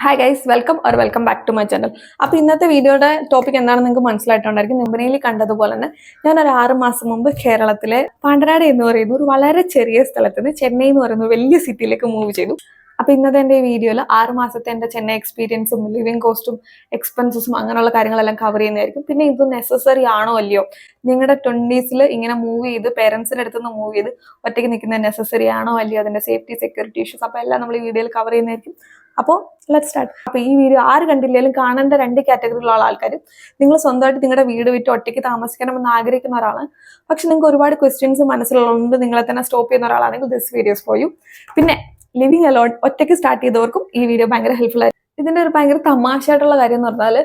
Hi guys, welcome back to my channel. അപ്പോൾ ഇന്നത്തെ വീഡിയോയുടെ ടോപ്പിക് എന്താണെന്ന് നിങ്ങൾക്ക് മനസ്സിലായിട്ടുണ്ടായിരിക്കും. നിബനയിൽ കണ്ടതുപോലെ തന്നെ ഞാൻ ഒരു 6 മാസം മുമ്പ് കേരളത്തിലെ പാണ്ടനാട് എന്ന് പറയുന്ന ഒരു വളരെ ചെറിയ സ്ഥലത്ത് നിന്ന് ചെന്നൈ എന്ന് പറയുന്ന വലിയ സിറ്റിയിലേക്ക് മൂവ് ചെയ്തു. അപ്പോൾ ഇന്നത്തെ എൻ്റെ ഈ വീഡിയോയിൽ 6 മാസത്തെ എൻ്റെ ചെന്നൈ എക്സ്പീരിയൻസും ലിവിങ് കോസ്റ്റും എക്സ്പെൻസസും അങ്ങനെയുള്ള കാര്യങ്ങളെല്ലാം കവർ ചെയ്യുന്നതായിരിക്കും. പിന്നെ ഇത് നെസസറി ആണോ അല്ലയോ, നിങ്ങളുടെ 20s ഇങ്ങനെ മൂവ് ചെയ്ത് പേരൻസിൻ്റെ അടുത്ത് നിന്ന് മൂവ് ചെയ്ത് ഒറ്റയ്ക്ക് നിൽക്കുന്നത് നെസസറി ആണോ അല്ലയോ, അതിൻ്റെ സേഫ്റ്റി സെക്യൂരിറ്റി ഇഷ്യൂസ് അപ്പോൾ എല്ലാം നമ്മൾ ഈ വീഡിയോയിൽ കവർ ചെയ്യുന്നതായിരിക്കും. അപ്പോൾ ലെറ്റ് സ്റ്റാർട്ട്. അപ്പോൾ ഈ വീഡിയോ ആര് കണ്ടില്ലെങ്കിലും കാണേണ്ട 2 കാറ്റഗറിയിലുള്ള ആൾക്കാർ. നിങ്ങൾ സ്വന്തമായിട്ട് നിങ്ങളുടെ വീട് വിട്ട് ഒറ്റയ്ക്ക് താമസിക്കണമെന്ന് ആഗ്രഹിക്കുന്ന ഒരാളാണ്, പക്ഷെ നിങ്ങൾക്ക് ഒരുപാട് ക്വസ്റ്റ്യൻസ് മനസ്സിലുള്ളതുകൊണ്ട് നിങ്ങളെ തന്നെ സ്റ്റോപ്പ് ചെയ്യുന്ന ഒരാളാണെങ്കിൽ ദിസ് വീഡിയോസ് ഫോർ യു. പിന്നെ ലിവിങ് അലോൺ ഒറ്റയ്ക്ക് സ്റ്റാർട്ട് ചെയ്തവർക്കും ഈ വീഡിയോ ഭയങ്കര ഹെൽപ്ഫുൾ ആയിരിക്കും. ഇതിൻ്റെ ഒരു ഭയങ്കര തമാശയായിട്ടുള്ള കാര്യം എന്ന് പറഞ്ഞാൽ,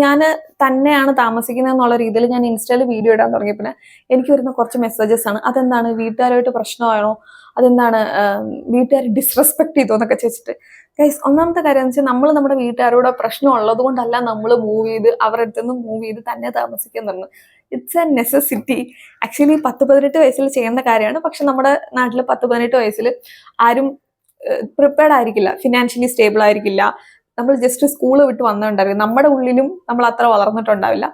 ഞാൻ തന്നെയാണ് താമസിക്കുന്നത് എന്നുള്ള രീതിയിൽ ഞാൻ ഇൻസ്റ്റയിൽ വീഡിയോ ഇടാൻ തുടങ്ങി. പിന്നെ എനിക്ക് വരുന്ന കുറച്ച് മെസ്സേജസ് ആണ്, അതെന്താണ് വീട്ടുകാരുമായിട്ട് പ്രശ്നമാണോ, അതെന്താണ് വീട്ടുകാർ ഡിസ്റെസ്പെക്ട് ചെയ്തോ എന്നൊക്കെ ചോദിച്ചിട്ട്. ഗൈസ്, ഒന്നാമത്തെ കാര്യം എന്ന് വെച്ചാൽ നമ്മൾ നമ്മുടെ വീട്ടുകാരോട് പ്രശ്നം ഉള്ളത് കൊണ്ടല്ല നമ്മൾ മൂവ് ചെയ്ത് അവരുടെ അടുത്ത് നിന്ന് മൂവ് ചെയ്ത് തന്നെ താമസിക്കാൻ തുടങ്ങുന്നത്. It's A necessity. ആക്ച്വലി 10-18 വയസ്സിൽ ചെയ്യേണ്ട കാര്യമാണ്, പക്ഷെ നമ്മുടെ നാട്ടിൽ 10-18 വയസ്സിൽ ആരും പ്രിപ്പയർഡ് ആയിരിക്കില്ല, ഫിനാൻഷ്യലി സ്റ്റേബിൾ ആയിരിക്കില്ല. നമ്മൾ ജസ്റ്റ് സ്കൂള് വിട്ട് വന്നിട്ടുണ്ടാവില്ല, നമ്മുടെ ഉള്ളിലും നമ്മൾ അത്ര വളർന്നിട്ടുണ്ടാവില്ല.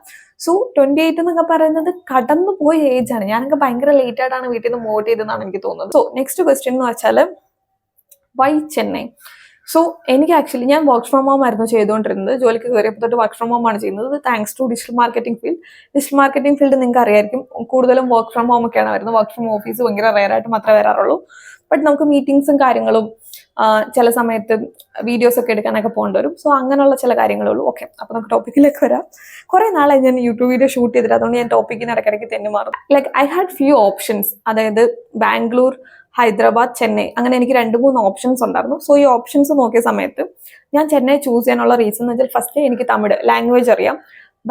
സോ 28 എന്നൊക്കെ പറയുന്നത് കടന്നു പോയ ഏജ് ആണ്. ഞാനൊക്കെ ഭയങ്കര ലേറ്റ് ആയിട്ടാണ് വീട്ടിൽ നിന്ന് മൂവ് ചെയ്തതെന്നാണ് എനിക്ക് തോന്നുന്നത്. സോ നെക്സ്റ്റ് ക്വസ്റ്റ്യൻ എന്ന് വെച്ചാൽ, വൈ ചെന്നൈ? സോ എനിക്ക് ആക്ച്വലി ഞാൻ വർക്ക് ഫ്രം ഹോം ആയിരുന്നു ചെയ്തുകൊണ്ടിരുന്നത്. ജോലിക്ക് കയറിയപ്പോൾ തൊട്ട് വർക്ക് ഫ്രം ഹോം ആണ് ചെയ്യുന്നത്, thanks to digital marketing field. Digital marketing field നിങ്ങൾക്ക് അറിയായിരിക്കും, കൂടുതലും വർക്ക് ഫ്രം ഹോം ഒക്കെയാണ് വരുന്നത്. വർക്ക് ഫ്രം ഓഫീസ് ഭയങ്കര റെയർ ആയിട്ട് മാത്രമേ വരാറുള്ളൂ. ബട്ട് നമുക്ക് മീറ്റിംഗ്സും കാര്യങ്ങളും ചില സമയത്ത് വീഡിയോസ് ഒക്കെ എടുക്കാനൊക്കെ പോകേണ്ടി വരും. സോ അങ്ങനെയുള്ള ചില കാര്യങ്ങളേ ഉള്ളൂ. ഓക്കെ, അപ്പോൾ നമുക്ക് ടോപ്പിക്കിലേക്ക് വരാം. കുറേ നാളായി ഞാൻ യൂട്യൂബ് വീഡിയോ ഷൂട്ട് ചെയ്തിട്ട്, അതുകൊണ്ട് ഞാൻ ടോപ്പിക്കിന് ഇടയ്ക്കിടയ്ക്ക് തെന്നു മാറും. Like I had few options, അതായത് ബാംഗ്ലൂർ, ഹൈദരാബാദ്, ചെന്നൈ, അങ്ങനെ എനിക്ക് 2-3 ഓപ്ഷൻസ് ഉണ്ടായിരുന്നു. സോ ഈ ഓപ്ഷൻസ് നോക്കിയ സമയത്ത് ഞാൻ ചെന്നൈ ചൂസ് ചെയ്യാനുള്ള റീസൺ എന്ന് വെച്ചാൽ, ഫസ്റ്റ് എനിക്ക് തമിഴ് ലാംഗ്വേജ് അറിയാം.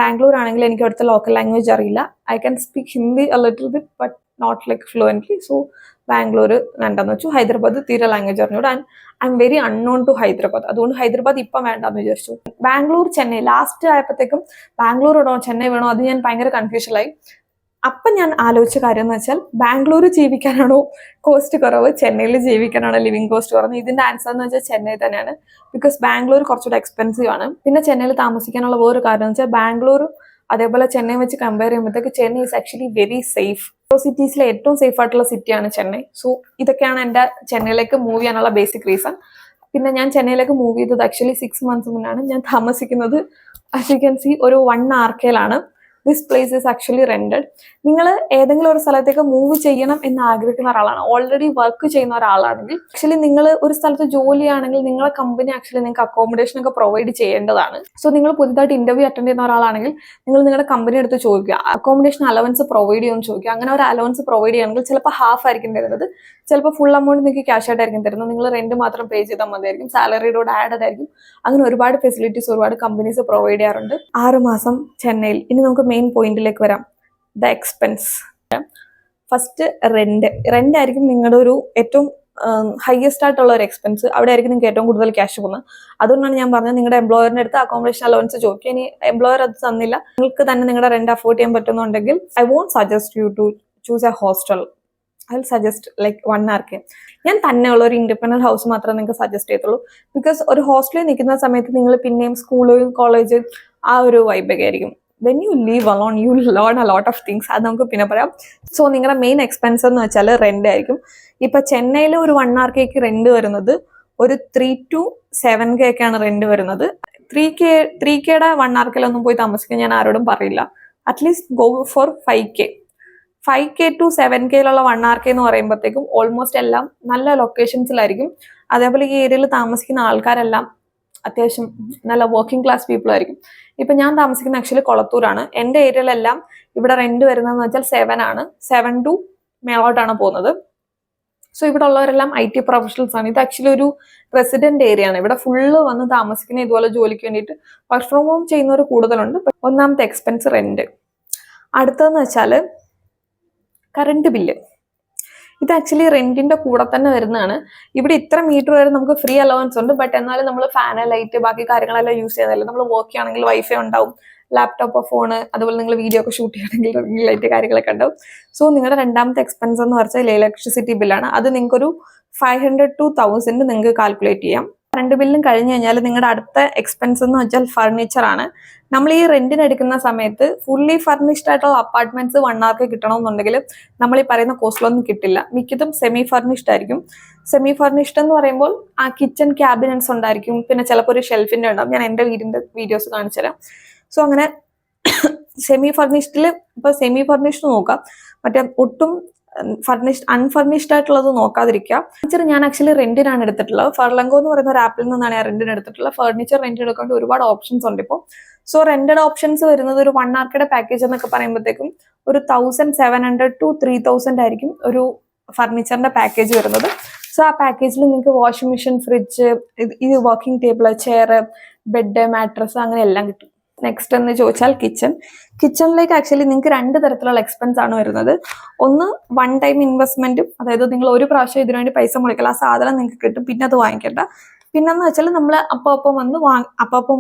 ബാംഗ്ലൂർ ആണെങ്കിൽ എനിക്ക് അവിടുത്തെ ലോക്കൽ ലാംഗ്വേജ് അറിയില്ല. I can speak Hindi a little bit but not like fluently. So Bangalore വേണ്ടെന്ന് വെച്ചു. ഹൈദരാബാദ് തീരെ ലാംഗ്വേജ് അറിഞ്ഞൂടെ, and I am very unknown to Hyderabad. അതുകൊണ്ട് ഹൈദരാബാദ് ഇപ്പം വേണ്ടെന്ന് വിചാരിച്ചു. ബാംഗ്ലൂർ, ചെന്നൈ ലാസ്റ്റ് ആയപ്പോഴത്തേക്കും ബാംഗ്ലൂർ വേണോ ചെന്നൈ വേണോ, അത് ഞാൻ ഭയങ്കര കൺഫ്യൂഷനായി. അപ്പം ഞാൻ ആലോചിച്ച കാര്യം എന്ന് വെച്ചാൽ, ബാംഗ്ലൂർ ജീവിക്കാനാണോ കോസ്റ്റ് കുറവ്, ചെന്നൈയിൽ ജീവിക്കാനാണോ ലിവിങ് കോസ്റ്റ് കുറവ്? ഇതിന്റെ ആൻസർ എന്ന് വെച്ചാൽ ചെന്നൈ തന്നെയാണ്. ബിക്കോസ് ബാംഗ്ലൂർ കുറച്ചുകൂടെ എക്സ്പെൻസീവ് ആണ്. പിന്നെ ചെന്നൈയിൽ താമസിക്കാനുള്ള വേറൊരു കാര്യം എന്ന് വെച്ചാൽ, ബാംഗ്ലൂരും അതേപോലെ ചെന്നൈ വെച്ച് കമ്പയർ ചെയ്യുമ്പോഴത്തേക്ക് Chennai is actually very safe. സിറ്റീസിലെ ഏറ്റവും സേഫ് ആയിട്ടുള്ള സിറ്റിയാണ് ചെന്നൈ. സോ ഇതൊക്കെയാണ് എൻ്റെ ചെന്നൈയിലേക്ക് മൂവ് ചെയ്യാനുള്ള ബേസിക് റീസൺ. പിന്നെ ഞാൻ ചെന്നൈയിലേക്ക് മൂവ് ചെയ്തത് ആക്ച്വലി 6 months മുന്നാണ്. ഞാൻ താമസിക്കുന്നത് ആസ് യു ക്യാൻ സി ഒരു 1 RK. This place is actually rented. നിങ്ങൾ ഏതെങ്കിലും ഒരു സ്ഥലത്തേക്ക് മൂവ് ചെയ്യണം എന്ന് ആഗ്രഹിക്കുന്ന ഒരാളാണ്, ഓൾറെഡി വർക്ക് ചെയ്യുന്ന ഒരാളാണെങ്കിൽ, ആക്ച്വലി നിങ്ങൾ ഒരു സ്ഥലത്ത് ജോലിയാണെങ്കിൽ നിങ്ങളെ കമ്പനി ആക്ച്വലി നിങ്ങൾക്ക് അക്കോമഡേഷൻ ഒക്കെ പ്രൊവൈഡ് ചെയ്യേണ്ടതാണ്. സോ നിങ്ങൾ പുതുതായിട്ട് ഇന്റർവ്യൂ അറ്റൻഡ് ചെയ്യുന്ന ഒരാളാണെങ്കിൽ നിങ്ങൾ നിങ്ങളുടെ കമ്പനി എടുത്ത് ചോദിക്കുക, അക്കോമഡേഷൻ അലവൻസ് പ്രൊവൈഡ് ചെയ്യുമെന്ന് ചോദിക്കുക. അങ്ങനെ ഒരു അലവൻസ് പ്രൊവൈഡ് ചെയ്യുകയാണെങ്കിൽ ചിലപ്പോൾ ഹാഫ് ആയിരിക്കും തരുന്നത്, ചിലപ്പോൾ ഫുൾ എമൗണ്ട് നിങ്ങൾക്ക് ക്യാഷ് ആയിട്ടായിരിക്കും തരുന്നത്. നിങ്ങൾ റെന്റ് മാത്രം പേ ചെയ്താൽ മതിയായിരിക്കും, സാലറിയോട് ആഡ് ആയിരിക്കും. അങ്ങനെ ഒരുപാട് ഫെസിലിറ്റീസ് ഒരുപാട് കമ്പനീസ് പ്രൊവൈഡ് ചെയ്യാറുണ്ട്. 6 മാസം ചെന്നൈയിൽ. ഇനി നമുക്ക് മെയിൻ പോയിന്റിലേക്ക് വരാം, ദ എക്സ്പെൻസ്. ഫസ്റ്റ് റെന്റ് ആയിരിക്കും നിങ്ങളുടെ ഒരു ഏറ്റവും ഹയസ്റ്റ് ആയിട്ടുള്ള ഒരു എക്സ്പെൻസ്. അവിടെ ആയിരിക്കും നിങ്ങൾക്ക് ഏറ്റവും കൂടുതൽ ക്യാഷ് പോകുന്നത്. അതുകൊണ്ടാണ് ഞാൻ പറഞ്ഞത്, നിങ്ങളുടെ എംപ്ലോയറിന്റെ അടുത്ത് അക്കോമഡേഷൻ അലവൻസ് ചോദിക്കുക. ഇനി എംപ്ലോയർ അത് തന്നില്ല, നിങ്ങൾക്ക് തന്നെ നിങ്ങളുടെ റെന്റ് അഫോർഡ് ചെയ്യാൻ പറ്റുന്നുണ്ടെങ്കിൽ I won't suggest you to choose a hostel. I will suggest like 1 RK. ഞാൻ തന്നെയുള്ള ഒരു ഇൻഡിപെൻഡന്റ് ഹൗസ് മാത്രമേ നിങ്ങൾക്ക് സജസ്റ്റ് ചെയ്യത്തുള്ളൂ. ബിക്കോസ് ഒരു ഹോസ്റ്റലിൽ നിൽക്കുന്ന സമയത്ത് നിങ്ങൾ പിന്നെയും സ്കൂള്, കോളേജ് ആ ഒരു വൈബൊക്കെ ആയിരിക്കും. When you leave alone you learn a lot of things. അത് നമുക്ക് പിന്നെ പറയാം. സോ നിങ്ങളുടെ മെയിൻ എക്സ്പെൻസ് എന്ന് വെച്ചാൽ റെന്റ് ആയിരിക്കും. ഇപ്പൊ ചെന്നൈയിൽ ഒരു 1 RKക്ക് റെന്റ് വരുന്നത് ഒരു 3 to 7K ഒക്കെയാണ് റെന്റ് വരുന്നത്. 3Kയുടെ 1 RKയിലൊന്നും പോയി താമസിക്കാൻ ഞാൻ ആരോടും പറയില്ല. At least go for 5K to 7Kയിലുള്ള 1 RK എന്ന് പറയുമ്പോഴത്തേക്കും ഓൾമോസ്റ്റ് എല്ലാം നല്ല ലൊക്കേഷൻസിലായിരിക്കും. അതേപോലെ ഈ ഏരിയയിൽ താമസിക്കുന്ന ആൾക്കാരെല്ലാം അത്യാവശ്യം നല്ല വർക്കിംഗ് ക്ലാസ് പീപ്പിൾ ആയിരിക്കും. ഇപ്പൊ ഞാൻ താമസിക്കുന്ന ആക്ച്വലി കൊളത്തൂരാണ്. എൻ്റെ ഏരിയയിലെല്ലാം ഇവിടെ റെന്റ് വരുന്നതെന്ന് വെച്ചാൽ 7 ആണ്. 7 to മേളോട്ടാണ് പോകുന്നത്. സോ ഇവിടെ ഉള്ളവരെല്ലാം IT പ്രൊഫഷണൽസ് ആണ്. ഇത് ആക്ച്വലി ഒരു റെസിഡന്റ് ഏരിയ ആണ്. ഇവിടെ ഫുള്ള് വന്ന് താമസിക്കുന്ന ഇതുപോലെ ജോലിക്ക് വേണ്ടിയിട്ട് വർക്ക് ഫ്രം ഹോം ചെയ്യുന്നവർ കൂടുതലുണ്ട്. ഒന്നാമത്തെ എക്സ്പെൻസ് റെന്റ്. അടുത്തതെന്ന് വെച്ചാൽ കറണ്ട് ബില്ല്. ഇത് ആക്ച്വലി റെന്റിന്റെ കൂടെ തന്നെ വരുന്നതാണ്. ഇവിടെ ഇത്ര മീറ്റർ വരെ നമുക്ക് ഫ്രീ അലവൻസ് ഉണ്ട്. ബട്ട് എന്നാലും നമ്മൾ ഫാന്, ലൈറ്റ്, ബാക്കി കാര്യങ്ങളെല്ലാം യൂസ് ചെയ്യുന്നില്ല. നമ്മൾ വർക്ക് ചെയ്യുകയാണെങ്കിൽ വൈഫൈ ഉണ്ടാവും, ലാപ്ടോപ്പ്, ഫോണ്, അതുപോലെ നിങ്ങൾ വീഡിയോ ഒക്കെ ഷൂട്ട് ചെയ്യണമെങ്കിൽ ലൈറ്റ് കാര്യങ്ങളൊക്കെ ഉണ്ടാവും. സോ നിങ്ങളുടെ രണ്ടാമത്തെ എക്സ്പെൻസ് എന്ന് പറഞ്ഞാൽ ഇലക്ട്രിസിറ്റി ബില്ലാണ്. അത് നിങ്ങൾക്കൊരു 500 to 1000 നിങ്ങൾക്ക് കാൽക്കുലേറ്റ് ചെയ്യാം. കറണ്ട് ബില്ലും കഴിഞ്ഞ് കഴിഞ്ഞാൽ നിങ്ങളുടെ അടുത്ത എക്സ്പെൻസ് എന്ന് വെച്ചാൽ ഫർണിച്ചറാണ്. നമ്മൾ ഈ റെന്റിന് എടുക്കുന്ന സമയത്ത് ഫുള്ളി ഫർണിഷ്ഡ് ആയിട്ടുള്ള അപ്പാർട്ട്മെന്റ്സ് 1 hour കിട്ടണമെന്നുണ്ടെങ്കിൽ നമ്മൾ ഈ പറയുന്ന കോസ്റ്റിലൊന്നും കിട്ടില്ല. മിക്കതും സെമി ഫർണിഷ്ഡ് ആയിരിക്കും. സെമി ഫർണിഷ്ഡ് എന്ന് പറയുമ്പോൾ ആ കിച്ചൺ ക്യാബിനറ്റ്സ് ഉണ്ടായിരിക്കും, പിന്നെ ചിലപ്പോൾ ഒരു ഷെൽഫിന്റെ ഉണ്ടാവും. ഞാൻ എൻ്റെ വീടിന്റെ വീഡിയോസ് കാണിച്ചു തരാം. സോ അങ്ങനെ സെമി ഫർണിഷ്ഡിൽ ഇപ്പൊ സെമി ഫർണിഷ്ഡ് നോക്കാം, മറ്റേ ഒട്ടും ഫർണിഷ്ഡ് അൺഫർണിഷ്ഡ് ആയിട്ടുള്ളത് നോക്കാതിരിക്കുക. ഫർണിച്ചർ ഞാൻ ആക്ച്വലി റെന്റിനാണ് എടുത്തിട്ടുള്ളത്. ഫർലങ്കോ എന്ന് പറയുന്ന ഒരു ആപ്പിൽ നിന്നാണ് ഞാൻ റെന്റിന് എടുത്തിട്ടുള്ളത്. ഫർണിച്ചർ റെന്റിന് എടുക്കേണ്ട ഒരുപാട് ഓപ്ഷൻസ് ഉണ്ട് ഇപ്പോൾ. സോ റെന്റഡ് ഓപ്ഷൻസ് വരുന്നത് ഒരു 1 hour പാക്കേജ് എന്നൊക്കെ പറയുമ്പോഴത്തേക്കും ഒരു 1700 to 3000 ആയിരിക്കും ഒരു ഫർണിച്ചറിന്റെ പാക്കേജ് വരുന്നത്. സോ ആ പാക്കേജിൽ നിങ്ങൾക്ക് വാഷിംഗ് മെഷീൻ, ഫ്രിഡ്ജ്, ഇത് working table, chair, bed, mattress അങ്ങനെ എല്ലാം കിട്ടും. നെക്സ്റ്റ് എന്ന് ചോദിച്ചാൽ കിച്ചണിലേക്ക് ആക്ച്വലി നിങ്ങൾക്ക് 2 തരത്തിലുള്ള എക്സ്പെൻസ് ആണ് വരുന്നത്. ഒന്ന് 1 time ഇൻവെസ്റ്റ്മെന്റും, അതായത് നിങ്ങൾ ഒരു പ്രാവശ്യം ഇതിനു വേണ്ടി പൈസ മുടക്കില്ല, ആ സാധനം നിങ്ങൾക്ക് കിട്ടും, പിന്നെ അത് വാങ്ങിക്കേണ്ട. പിന്നെന്ന് വെച്ചാൽ നമ്മൾ അപ്പം വന്ന്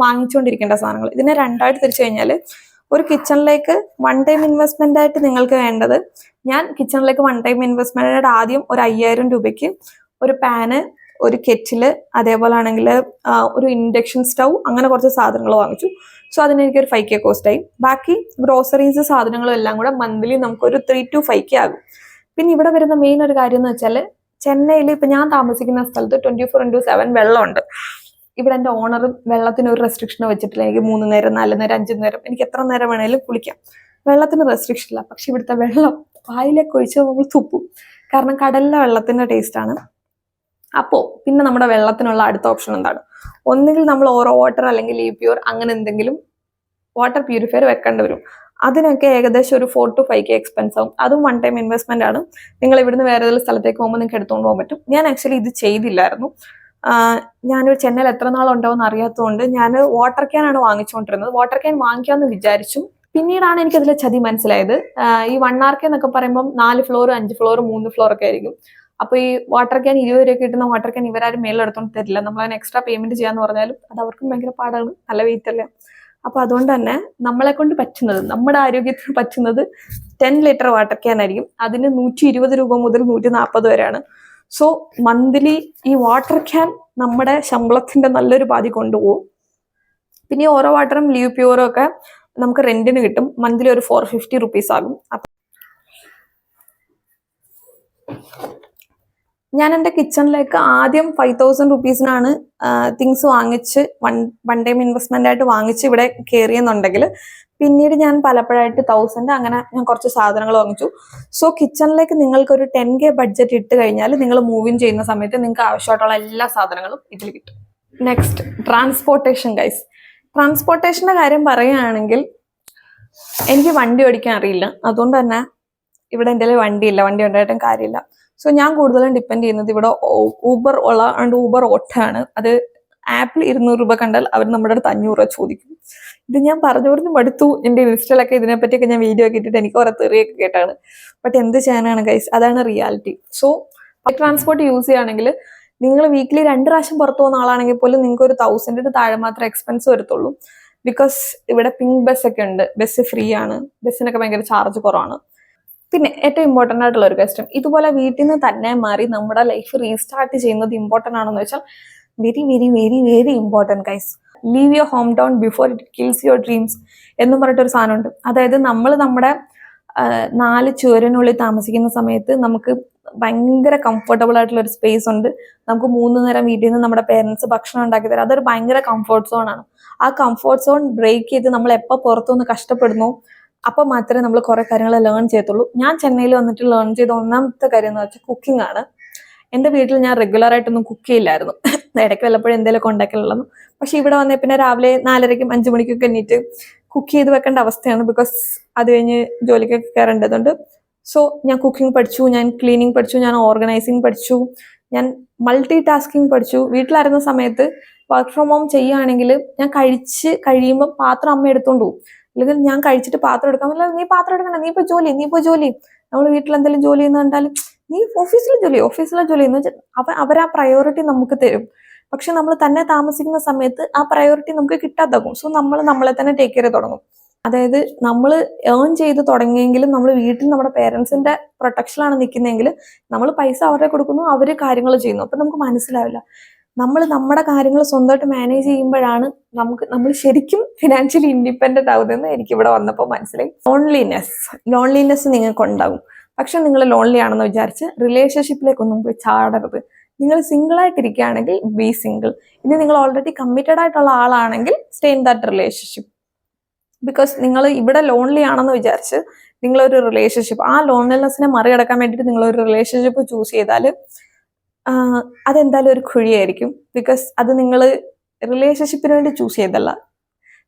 വാങ്ങിച്ചുകൊണ്ടിരിക്കേണ്ട സാധനങ്ങൾ. ഇതിനെ 2 ആയിട്ട് തിരിച്ചു കഴിഞ്ഞാൽ ഒരു കിച്ചണിലേക്ക് 1 time ഇൻവെസ്റ്റ്മെന്റ് ആയിട്ട് നിങ്ങൾക്ക് വേണ്ടത്, ഞാൻ കിച്ചണിലേക്ക് 1 time ഇൻവെസ്റ്റ്മെന്റ് ആയിട്ട് ആദ്യം ഒരു 5000 രൂപയ്ക്ക് ഒരു പാന്, ഒരു കെറ്റില്, അതേപോലെ ആണെങ്കിൽ ഒരു ഇൻഡക്ഷൻ സ്റ്റൗ, അങ്ങനെ കുറച്ച് സാധനങ്ങൾ വാങ്ങിച്ചു. സോ അതിന് എനിക്കൊരു 5K കോസ്റ്റ് ആയി. ബാക്കി ഗ്രോസറീസ് സാധനങ്ങളും എല്ലാം കൂടെ മന്ത്ലി നമുക്കൊരു 3 to 5K ആകും. പിന്നെ ഇവിടെ വരുന്ന മെയിൻ ഒരു കാര്യം എന്ന് വെച്ചാൽ, ചെന്നൈയിൽ ഇപ്പൊ ഞാൻ താമസിക്കുന്ന സ്ഥലത്ത് 24/7 വെള്ളമുണ്ട്. ഇവിടെ എൻ്റെ ഓണറും വെള്ളത്തിന് ഒരു റെസ്ട്രിക്ഷൻ വെച്ചിട്ടില്ല. എനിക്ക് 3 നേരം, 4 നേരം, 5 നേരം, എനിക്ക് എത്ര നേരം വേണേലും കുളിക്കാം. വെള്ളത്തിന് റെസ്ട്രിക്ഷൻ ഇല്ല. പക്ഷെ ഇവിടുത്തെ വെള്ളം വായിലേക്ക് ഒഴിച്ച് നമ്മൾ തുപ്പും, കാരണം കടലിലെ വെള്ളത്തിന്റെ ടേസ്റ്റ് ആണ്. അപ്പോൾ പിന്നെ നമ്മുടെ വെള്ളത്തിനുള്ള അടുത്ത ഓപ്ഷൻ എന്താണ്? ഒന്നുകിൽ നമ്മൾ ഓരോ വാട്ടർ അല്ലെങ്കിൽ ലീപ്യൂർ അങ്ങനെ എന്തെങ്കിലും വാട്ടർ പ്യൂരിഫയർ വെക്കേണ്ടി വരും. അതിനൊക്കെ ഏകദേശം ഒരു 4 to 5K എക്സ്പെൻസ് ആവും. അതും 1 time ഇൻവെസ്റ്റ്മെന്റ് ആണ്. നിങ്ങൾ ഇവിടുന്ന് വേറെ ഏതെങ്കിലും സ്ഥലത്തേക്ക് പോകുമ്പോൾ നിങ്ങൾക്ക് എടുത്തുകൊണ്ട് പോകാൻ പറ്റും. ഞാൻ ആക്ച്വലി ഇത് ചെയ്തില്ലായിരുന്നു. ഞാനൊരു ചെന്നൈയിൽ എത്ര നാളുണ്ടാവും അറിയാത്തതുകൊണ്ട് ഞാൻ വാട്ടർ ക്യാൻ ആണ് വാങ്ങിച്ചുകൊണ്ടിരുന്നത്. വാട്ടർ ക്യാൻ വാങ്ങിക്കാമെന്ന് വിചാരിച്ചു. പിന്നീടാണ് എനിക്കതിലെ ചതി മനസ്സിലായത്. ഈ 1 hour എന്നൊക്കെ പറയുമ്പോൾ 4 floor, 5 floor, 3 floor ഒക്കെ ആയിരിക്കും. അപ്പൊ ഈ വാട്ടർ ക്യാൻ 20 രൂപ കിട്ടുന്ന വാട്ടർ ക്യാൻ ഇവരാരും മേളിൽ എടുത്തോണ്ട് തരില്ല. നമ്മൾ അതിന് എക്സ്ട്രാ പേയ്മെന്റ് ചെയ്യാന്ന് പറഞ്ഞാലും അത് അവർക്കും ഭയങ്കര പാടാണ്, നല്ല വെയിറ്റ് അല്ലേ. അപ്പൊ അതുകൊണ്ട് തന്നെ നമ്മളെ കൊണ്ട് പറ്റുന്നത്, നമ്മുടെ ആരോഗ്യത്തിന് പറ്റുന്നത് 10 liter വാട്ടർ ക്യാൻ ആയിരിക്കും. അതിന് 120 രൂപ മുതൽ 140 വരെയാണ്. സോ മന്ത്ലി ഈ വാട്ടർ ക്യാൻ നമ്മുടെ ശമ്പളത്തിന്റെ നല്ലൊരു പാതി കൊണ്ടുപോകും. പിന്നെ ഓരോ വാട്ടറും ലീവ് പ്യൂറും ഒക്കെ നമുക്ക് റെന്റിന് കിട്ടും. മന്ത്ലി ഒരു 450 rupees ആകും. ഞാൻ എൻ്റെ കിച്ചണിലേക്ക് ആദ്യം 5000 rupeesനാണ് തിങ്സ് വാങ്ങിച്ച് വൺ ടൈം ഇൻവെസ്റ്റ്മെന്റ് ആയിട്ട് വാങ്ങിച്ച് ഇവിടെ കയറിയെന്നുണ്ടെങ്കിൽ, പിന്നീട് ഞാൻ പലപ്പോഴായിട്ട് 1000 അങ്ങനെ ഞാൻ കുറച്ച് സാധനങ്ങൾ വാങ്ങിച്ചു. സോ കിച്ചണിലേക്ക് നിങ്ങൾക്ക് ഒരു 10K ബഡ്ജറ്റ് ഇട്ട് കഴിഞ്ഞാൽ നിങ്ങൾ മൂവ് ഇൻ ചെയ്യുന്ന സമയത്ത് നിങ്ങൾക്ക് ആവശ്യമായിട്ടുള്ള എല്ലാ സാധനങ്ങളും ഇതിൽ കിട്ടും. Next transportation guys. ട്രാൻസ്പോർട്ടേഷന്റെ കാര്യം പറയുകയാണെങ്കിൽ, എനിക്ക് വണ്ടി ഓടിക്കാൻ അറിയില്ല. അതുകൊണ്ട് തന്നെ ഇവിടെ എൻ്റെ വണ്ടിയില്ല, വണ്ടി ഉണ്ടായിട്ടും കാര്യമില്ല. സോ ഞാൻ കൂടുതലും ഡിപ്പെൻഡ് ചെയ്യുന്നത് ഇവിടെ ഊബർ ഉള്ള ഊബർ ഓട്ടോ ആണ്. അത് ആപ്പിൽ 200 രൂപ കണ്ടാൽ അവർ നമ്മുടെ അടുത്ത് 500 രൂപ ചോദിക്കും. ഇത് ഞാൻ പറഞ്ഞു മടുത്തു. എൻ്റെ ഇൻസ്റ്റയിലൊക്കെ ഇതിനെപ്പറ്റിയൊക്കെ ഞാൻ വീഡിയോ ഒക്കെ ഇട്ടിട്ട് എനിക്ക് കുറെ തെറിയൊക്കെ കേട്ടാണ്. ബട്ട് എന്ത് ചെയ്യാനാണ് ഗൈസ്, അതാണ് reality. So public transport use ചെയ്യുകയാണെങ്കിൽ, നിങ്ങൾ വീക്കിലി 2 പ്രാവശ്യം പുറത്തു പോകുന്ന ആളാണെങ്കിൽ പോലും നിങ്ങൾക്ക് ഒരു 1000 താഴെ മാത്രമേ എക്സ്പെൻസ് വരത്തുള്ളൂ. ബിക്കോസ് ഇവിടെ പിങ്ക് ബസ് ഒക്കെ ഉണ്ട്, ബസ് ഫ്രീ ആണ്, ബസ്സിനൊക്കെ ഭയങ്കര ചാർജ് കുറവാണ്. പിന്നെ ഏറ്റവും ഇമ്പോർട്ടൻ്റ് ആയിട്ടുള്ള ഒരു ക്വസ്റ്റ്യൻ, ഇതുപോലെ വീട്ടിൽ നിന്ന് തന്നെ മാറി നമ്മുടെ ലൈഫ് റീസ്റ്റാർട്ട് ചെയ്യുന്നത് ഇമ്പോർട്ടൻ്റ് ആണെന്ന് വെച്ചാൽ very very very very important guys. Leave your home town before it kills your dreams എന്നും പറഞ്ഞിട്ടൊരു സാധനമുണ്ട്. അതായത് നമ്മൾ നമ്മുടെ 4 ചുവരിനുള്ളിൽ താമസിക്കുന്ന സമയത്ത് നമുക്ക് ഭയങ്കര കംഫർട്ടബിൾ ആയിട്ടുള്ള ഒരു സ്പേസ് ഉണ്ട്. നമുക്ക് 3 നേരം വീട്ടിൽ നിന്ന് നമ്മുടെ പേരൻസ് ഭക്ഷണം ഉണ്ടാക്കി തരാം. അതൊരു ഭയങ്കര കംഫർട്ട് സോൺ ആണ്. ആ കംഫർട്ട് സോൺ ബ്രേക്ക് ചെയ്ത് നമ്മൾ എപ്പോൾ പുറത്തുനിന്ന് കഷ്ടപ്പെടുന്നു അപ്പോൾ മാത്രമേ നമ്മൾ കുറെ കാര്യങ്ങൾ ലേൺ ചെയ്യത്തുള്ളൂ. ഞാൻ ചെന്നൈയിൽ വന്നിട്ട് ലേൺ ചെയ്ത ഒന്നാമത്തെ കാര്യം എന്ന് വെച്ചാൽ കുക്കിംഗ് ആണ്. എൻ്റെ വീട്ടിൽ ഞാൻ റെഗുലർ ആയിട്ടൊന്നും കുക്ക് ചെയ്യില്ലായിരുന്നു. ഇടയ്ക്ക് വല്ലപ്പോഴും എന്തെങ്കിലുമൊക്കെ ഉണ്ടാക്കലുള്ളൂ. പക്ഷെ ഇവിടെ വന്നേ പിന്നെ രാവിലെ 4:30ക്കും 5 മണിക്കൊക്കെ എണീറ്റ് കുക്ക് ചെയ്ത് വെക്കേണ്ട അവസ്ഥയാണ്. ബിക്കോസ് അത് കഴിഞ്ഞ് ജോലിക്കൊക്കെ കയറേണ്ടതുണ്ട്. സോ ഞാൻ കുക്കിംഗ് പഠിച്ചു, ഞാൻ ക്ലീനിങ് പഠിച്ചു, ഞാൻ ഓർഗനൈസിങ് പഠിച്ചു, ഞാൻ മൾട്ടി ടാസ്കിങ് പഠിച്ചു. വീട്ടിലായിരുന്ന സമയത്ത് വർക്ക് ഫ്രം ഹോം ചെയ്യുകയാണെങ്കിൽ ഞാൻ കഴിച്ച് കഴിയുമ്പോൾ പാത്രം അമ്മ എടുത്തോണ്ട് പോകും. അല്ലെങ്കിൽ ഞാൻ കഴിച്ചിട്ട് പാത്രം എടുക്കാൻ പറ്റില്ല. നീ പാത്രം എടുക്കണ്ട, നീ പോയി ജോലി. നമ്മൾ വീട്ടിൽ എന്തെങ്കിലും ജോലി എന്ന് കണ്ടാലും നീ ഓഫീസിലെ ജോലി എന്ന് വെച്ചാൽ അവർ ആ പ്രയോറിറ്റി നമുക്ക് തരും. പക്ഷെ നമ്മൾ തന്നെ താമസിക്കുന്ന സമയത്ത് ആ പ്രയോറിറ്റി നമുക്ക് കിട്ടാതാകും. സോ നമ്മൾ നമ്മളെ തന്നെ ടേക്ക് കെയർ തുടങ്ങും. അതായത് നമ്മൾ ഏൺ ചെയ്ത് തുടങ്ങിയെങ്കിലും നമ്മൾ വീട്ടിൽ നമ്മുടെ പേരൻസിന്റെ പ്രൊട്ടക്ഷനിലാണ് നിൽക്കുന്നതെങ്കിൽ നമ്മൾ പൈസ അവരെ കൊടുക്കുന്നു, അവർ കാര്യങ്ങൾ ചെയ്യുന്നു. അപ്പൊ നമുക്ക് മനസ്സിലാവില്ല നമ്മൾ നമ്മുടെ കാര്യങ്ങൾ സ്വന്തമായിട്ട് മാനേജ് ചെയ്യുമ്പോഴാണ് നമ്മൾ ശരിക്കും ഫിനാൻഷ്യലി ഇൻഡിപെൻഡന്റ് ആവുന്നതെന്ന് എനിക്ക് ഇവിടെ വന്നപ്പോൾ മനസ്സിലായി. ലോൺലിനെസ് നിങ്ങൾക്ക് ഉണ്ടാകും. പക്ഷെ നിങ്ങൾ ലോൺലി ആണെന്ന് വിചാരിച്ച് റിലേഷൻഷിപ്പിലേക്കൊന്നും പോയി ചാടരുത്. നിങ്ങൾ സിംഗിൾ ആയിട്ടിരിക്കുകയാണെങ്കിൽ ബി സിംഗിൾ. ഇനി നിങ്ങൾ ഓൾറെഡി കമ്മിറ്റഡ് ആയിട്ടുള്ള ആളാണെങ്കിൽ stay in that relationship. Because നിങ്ങൾ ഇവിടെ ലോൺലി ആണെന്ന് വിചാരിച്ച് നിങ്ങളൊരു റിലേഷൻഷിപ്പ്, ആ ലോൺലിനെസ്സിനെ മറികടക്കാൻ വേണ്ടിയിട്ട് നിങ്ങളൊരു റിലേഷൻഷിപ്പ് ചൂസ് ചെയ്താൽ അതെന്തായാലും ഒരു കുഴിയായിരിക്കും. ബിക്കോസ് അത് നിങ്ങൾ റിലേഷൻഷിപ്പിന് വേണ്ടി ചൂസ് ചെയ്തല്ല,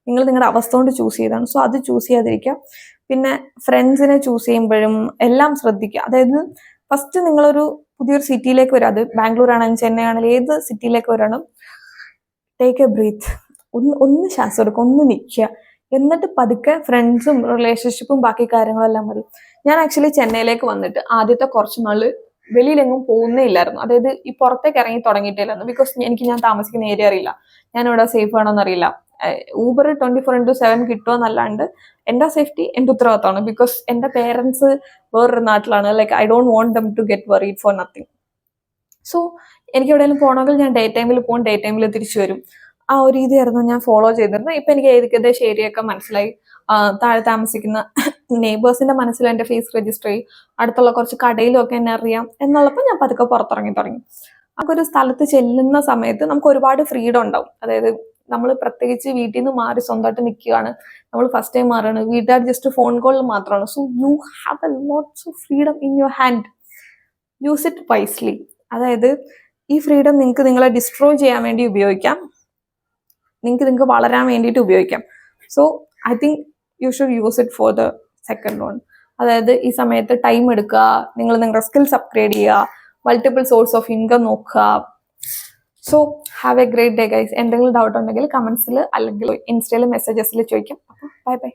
നിങ്ങൾ നിങ്ങളുടെ അവസ്ഥ കൊണ്ട് ചൂസ് ചെയ്താണ്. സോ അത് ചൂസ് ചെയ്യാതിരിക്കുക. പിന്നെ ഫ്രണ്ട്സിനെ ചൂസ് ചെയ്യുമ്പോഴും എല്ലാം ശ്രദ്ധിക്കുക. അതായത് ഫസ്റ്റ് നിങ്ങളൊരു പുതിയൊരു സിറ്റിയിലേക്ക് വരും, അത് ബാംഗ്ലൂർ ആണെങ്കിലും ചെന്നൈ ആണെങ്കിലും ഏത് സിറ്റിയിലേക്ക് വരണം, ടേക്ക് എ ബ്രീത്ത്, ഒന്ന് ശ്വാസം എടുക്കുക, ഒന്ന് നിൽക്കുക, എന്നിട്ട് പതുക്കെ ഫ്രണ്ട്സും റിലേഷൻഷിപ്പും ബാക്കി കാര്യങ്ങളെല്ലാം മതി. ഞാൻ ആക്ച്വലി ചെന്നൈയിലേക്ക് വന്നിട്ട് ആദ്യത്തെ കുറച്ച് നാള് വെളിയിലെങ്ങും പോകുന്നേ ഇല്ലായിരുന്നു. അതായത് ഈ പുറത്തേക്ക് ഇറങ്ങി തുടങ്ങിയിട്ടില്ലായിരുന്നു. ബിക്കോസ് ഞാൻ താമസിക്കുന്ന ഏരിയ അറിയില്ല, ഞാൻ ഇവിടെ സേഫ് ആണോന്ന് അറിയില്ല. ഊബർ 24/7 കിട്ടുമെന്നല്ലാണ്ട് എൻ്റെ സേഫ്റ്റി എൻ്റെ ഉത്തരവാദിത്തമാണ്. ബിക്കോസ് എൻ്റെ പേരൻസ് വേറൊരു നാട്ടിലാണ്. Like I don't want them to get worried for nothing. So എനിക്ക് എവിടെയെങ്കിലും പോകണമെങ്കിൽ ഞാൻ ഡേ ടൈമിൽ പോകും, ഡേ ടൈമിൽ തിരിച്ചു വരും. ആ ഒരു രീതിയായിരുന്നു ഞാൻ ഫോളോ ചെയ്തിരുന്നത്. ഇപ്പൊ എനിക്ക് ഏകദേശം ഏരിയയൊക്കെ മനസ്സിലായി. താഴെ താമസിക്കുന്ന നെയ്ബേഴ്സിന്റെ മനസ്സിൽ എൻ്റെ ഫേസ് രജിസ്റ്റർ ചെയ്യും, അടുത്തുള്ള കുറച്ച് കടയിലും ഒക്കെ എന്നെ അറിയാം എന്നുള്ളപ്പോൾ ഞാൻ പതുക്കെ പുറത്തിറങ്ങി തുടങ്ങി. നമുക്കൊരു സ്ഥലത്ത് ചെല്ലുന്ന സമയത്ത് നമുക്ക് ഒരുപാട് ഫ്രീഡം ഉണ്ടാവും. അതായത് നമ്മൾ പ്രത്യേകിച്ച് വീട്ടിൽ നിന്ന് മാറി സ്വന്തമായിട്ട് നിൽക്കുകയാണ്, നമ്മൾ ഫസ്റ്റ് ടൈം മാറുകയാണ്, വീട്ടുകാർ ജസ്റ്റ് ഫോൺ കോളിൽ മാത്രമാണ്. So you have A lots of freedom in your hand. Use it wisely. അതായത് ഈ ഫ്രീഡം നിങ്ങൾക്ക് നിങ്ങളെ ഡിസ്ട്രോയ് ചെയ്യാൻ വേണ്ടി ഉപയോഗിക്കാം, നിങ്ങൾക്ക് വളരാൻ വേണ്ടിയിട്ട് ഉപയോഗിക്കാം. So I think you should use it for the second one. അതായത് ഈ സമയത്ത് ടൈം എടുക്കുക, നിങ്ങൾ നിങ്ങളുടെ സ്കിൽസ് അപ്ഗ്രേഡ് ചെയ്യുക, മൾട്ടിപ്പിൾ സോഴ്സ് ഓഫ് ഇൻകം നോക്കുക. So have A great day guys. എന്തെങ്കിലും ഡൗട്ട് ഉണ്ടെങ്കിൽ കമന്റ്സിൽ അല്ലെങ്കിൽ ഇൻസ്റ്റയിൽ മെസ്സേജസിൽ ചോദിക്കാം. അപ്പോൾ ബൈ ബൈ.